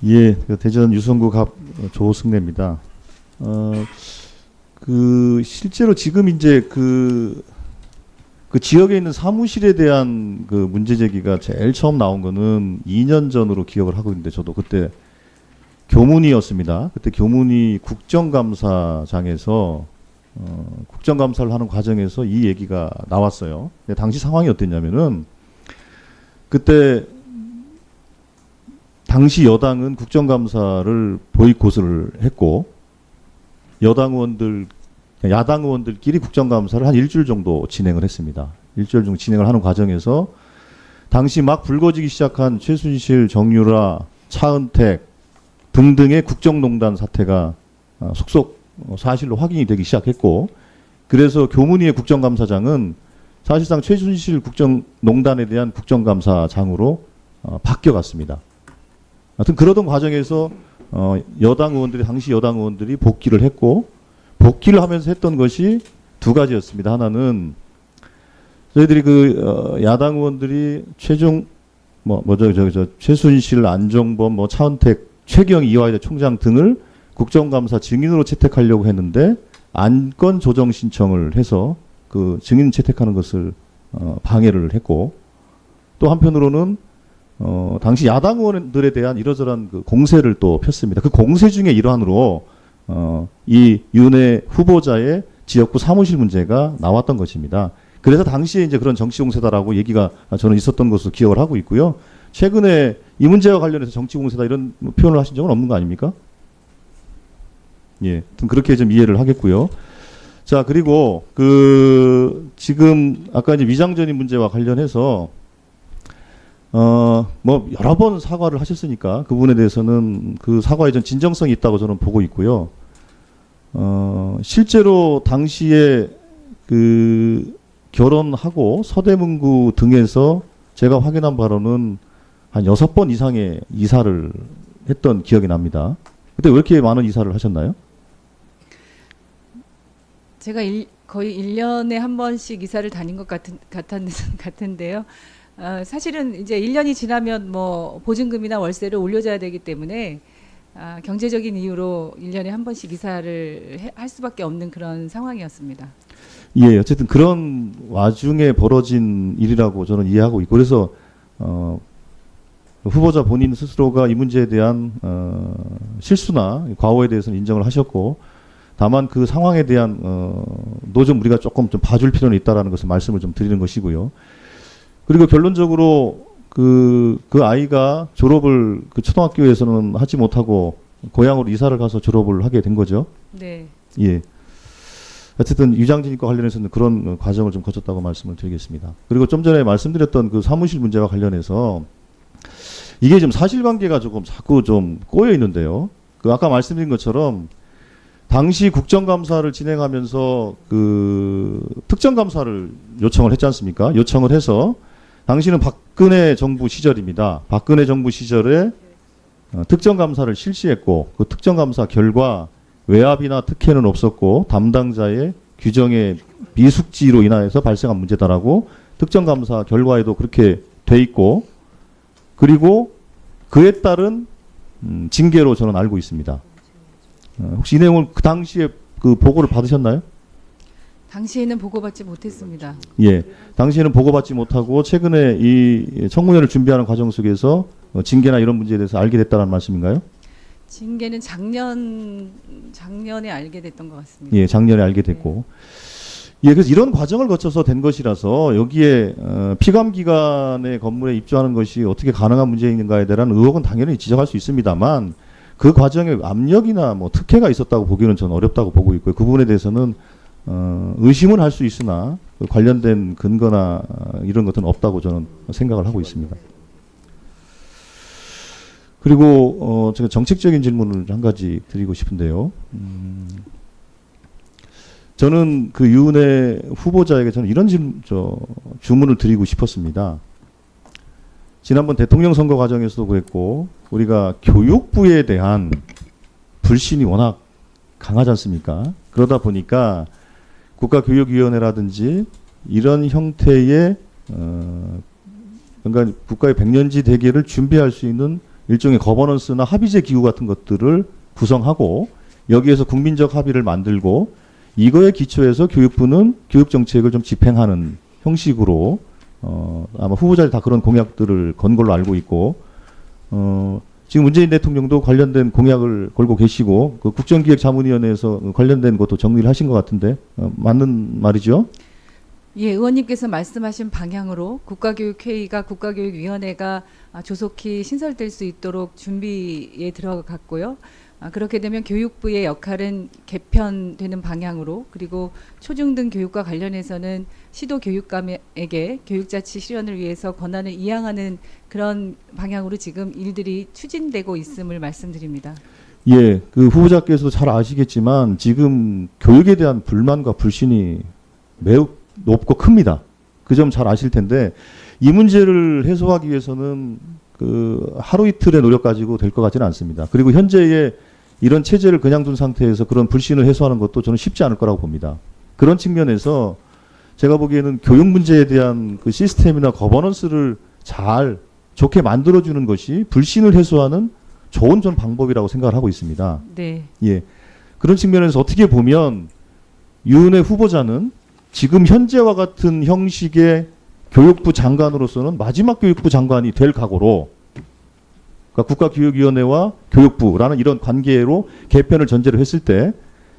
예, 그 대전 유성구 갑 조승래입니다. 실제로 지금 이제 그 지역에 있는 사무실에 대한 그 문제 제기가 제일 처음 나온 거는 2년 전으로 기억을 하고 있는데, 저도 그때 교문이었습니다. 그때 교문이 국정감사장에서 국정감사를 하는 과정에서 이 얘기가 나왔어요. 근데 당시 상황이 어땠냐면은, 그때 당시 여당은 국정감사를 보이콧을 했고, 야당 의원들끼리 국정감사를 한 일주일 정도 진행을 했습니다. 일주일 정도 진행을 하는 과정에서 당시 막 불거지기 시작한 최순실, 정유라, 차은택 등등의 국정농단 사태가 속속 사실로 확인이 되기 시작했고, 그래서 교문위의 국정감사장은 사실상 최순실 국정농단에 대한 국정감사장으로 바뀌어갔습니다. 하여튼 그러던 과정에서 당시 여당 의원들이 복귀를 했고, 복귀를 하면서 했던 것이 두 가지였습니다. 하나는 저희들이 야당 의원들이 최순실, 안종범, 차은택, 최경, 이화여대 총장 등을 국정감사 증인으로 채택하려고 했는데, 안건 조정 신청을 해서 그 증인 채택하는 것을 방해를 했고, 또 한편으로는 당시 야당 의원들에 대한 이러저러한 그 공세를 또 폈습니다. 그 공세 중에 일환으로 이 윤회 후보자의 지역구 사무실 문제가 나왔던 것입니다. 그래서 당시에 이제 그런 정치 공세다라고 얘기가 저는 있었던 것으로 기억을 하고 있고요. 최근에 이 문제와 관련해서 정치 공세다 이런 표현을 하신 적은 없는 거 아닙니까? 예, 그렇게 좀 이해를 하겠고요. 자, 그리고 지금 아까 이제 위장전입 문제와 관련해서 여러 번 사과를 하셨으니까 그 부분에 대해서는 그 사과에 좀 진정성이 있다고 저는 보고 있고요. 실제로 당시에 결혼하고 서대문구 등에서 제가 확인한 바로는 한 6번 이상의 이사를 했던 기억이 납니다. 그때 왜 이렇게 많은 이사를 하셨나요? 제가 거의 1년에 한 번씩 이사를 다닌 것 같은데요. 사실은 이제 1년이 지나면 보증금이나 월세를 올려줘야 되기 때문에 경제적인 이유로 1년에 한 번씩 이사를 할 수밖에 없는 그런 상황이었습니다. 예, 어쨌든 그런 와중에 벌어진 일이라고 저는 이해하고 있고, 그래서 후보자 본인 스스로가 이 문제에 대한 실수나 과오에 대해서는 인정을 하셨고, 다만 그 상황에 대한 좀 우리가 조금 좀 봐줄 필요는 있다라는 것을 말씀을 좀 드리는 것이고요. 그리고 결론적으로 그 아이가 졸업을 그 초등학교에서는 하지 못하고 고향으로 이사를 가서 졸업을 하게 된 거죠. 네. 예. 어쨌든 위장전입과 관련해서는 그런 과정을 좀 거쳤다고 말씀을 드리겠습니다. 그리고 좀 전에 말씀드렸던 그 사무실 문제와 관련해서 이게 좀 사실관계가 조금 자꾸 좀 꼬여 있는데요. 아까 말씀드린 것처럼 당시 국정감사를 진행하면서 특정감사를 요청을 했지 않습니까? 요청을 해서 당시는 박근혜 정부 시절입니다. 박근혜 정부 시절에 특정감사를 실시했고, 그 특정감사 결과 외압이나 특혜는 없었고 담당자의 규정의 미숙지로 인하여서 발생한 문제다라고 특정감사 결과에도 그렇게 돼 있고, 그리고 그에 따른 징계로 저는 알고 있습니다. 혹시 이 내용을 그 당시에 그 보고를 받으셨나요? 당시에는 보고받지 못했습니다. 예, 당시에는 보고받지 못하고 최근에 이 청문회를 준비하는 과정 속에서 징계나 이런 문제에 대해서 알게 됐다는 말씀인가요? 징계는 작년에 알게 됐던 것 같습니다. 예, 작년에 알게 됐고. 예, 그래서 이런 과정을 거쳐서 된 것이라서 여기에 피감기관의 건물에 입주하는 것이 어떻게 가능한 문제인가에 대한 의혹은 당연히 지적할 수 있습니다만, 그 과정에 압력이나 특혜가 있었다고 보기는 저는 어렵다고 보고 있고요. 그 부분에 대해서는 의심은 할 수 있으나 관련된 근거나 이런 것은 없다고 저는 생각을 하고 있습니다. 그리고 제가 정책적인 질문을 한 가지 드리고 싶은데요. 저는 그 윤회 후보자에게 저는 이런 주문을 드리고 싶었습니다. 지난번 대통령 선거 과정에서도 그랬고, 우리가 교육부에 대한 불신이 워낙 강하지 않습니까? 그러다 보니까 국가교육위원회라든지 이런 형태의 그러니까 국가의 백년지 대계를 준비할 수 있는 일종의 거버넌스나 합의제 기구 같은 것들을 구성하고 여기에서 국민적 합의를 만들고 이거에 기초해서 교육부는 교육 정책을 좀 집행하는 형식으로 아마 후보자들 다 그런 공약들을 건 걸로 알고 있고 지금 문재인 대통령도 관련된 공약을 걸고 계시고 그 국정기획자문위원회에서 관련된 것도 정리를 하신 것 같은데 맞는 말이죠? 예, 의원님께서 말씀하신 방향으로 국가교육회의가 국가교육위원회가 조속히 신설될 수 있도록 준비에 들어갔고요. 그렇게 되면 교육부의 역할은 개편되는 방향으로, 그리고 초중등 교육과 관련해서는 시도교육감에게 교육자치 실현을 위해서 권한을 이양하는 그런 방향으로 지금 일들이 추진되고 있음을 말씀드립니다. 예, 그 후보자께서도 잘 아시겠지만 지금 교육에 대한 불만과 불신이 매우 높고 큽니다. 그 점 잘 아실 텐데 이 문제를 해소하기 위해서는 그 하루 이틀의 노력 가지고 될 것 같지는 않습니다. 그리고 현재의 이런 체제를 그냥 둔 상태에서 그런 불신을 해소하는 것도 저는 쉽지 않을 거라고 봅니다. 그런 측면에서 제가 보기에는 교육 문제에 대한 그 시스템이나 거버넌스를 잘 좋게 만들어주는 것이 불신을 해소하는 좋은 전 방법이라고 생각을 하고 있습니다. 네. 예. 그런 측면에서 어떻게 보면 유은혜 후보자는 지금 현재와 같은 형식의 교육부 장관으로서는 마지막 교육부 장관이 될 각오로, 그러니까 국가교육위원회와 교육부라는 이런 관계로 개편을 전제로 했을 때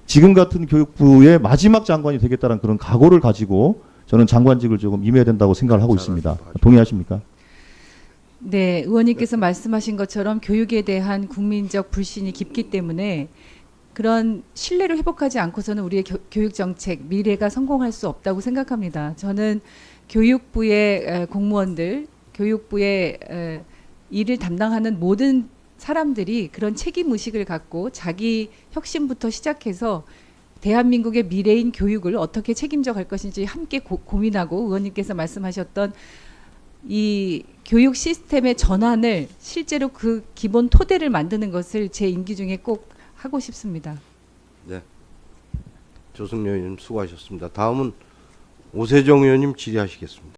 지금 같은 교육부의 마지막 장관이 되겠다는 그런 각오를 가지고 저는 장관직을 조금 임해야 된다고 생각을 하고 있습니다. 동의하십니까? 네, 의원님께서 말씀하신 것처럼 교육에 대한 국민적 불신이 깊기 때문에 그런 신뢰를 회복하지 않고서는 우리의 교육 정책, 미래가 성공할 수 없다고 생각합니다. 저는 교육부의 공무원들, 교육부의 일을 담당하는 모든 사람들이 그런 책임 의식을 갖고 자기 혁신부터 시작해서 대한민국의 미래인 교육을 어떻게 책임져 갈 것인지 함께 고민하고, 의원님께서 말씀하셨던 이 교육 시스템의 전환을 실제로 그 기본 토대를 만드는 것을 제 임기 중에 꼭 하고 싶습니다. 네. 조승래 의원님 수고하셨습니다. 다음은 오세정 의원님 질의하시겠습니다.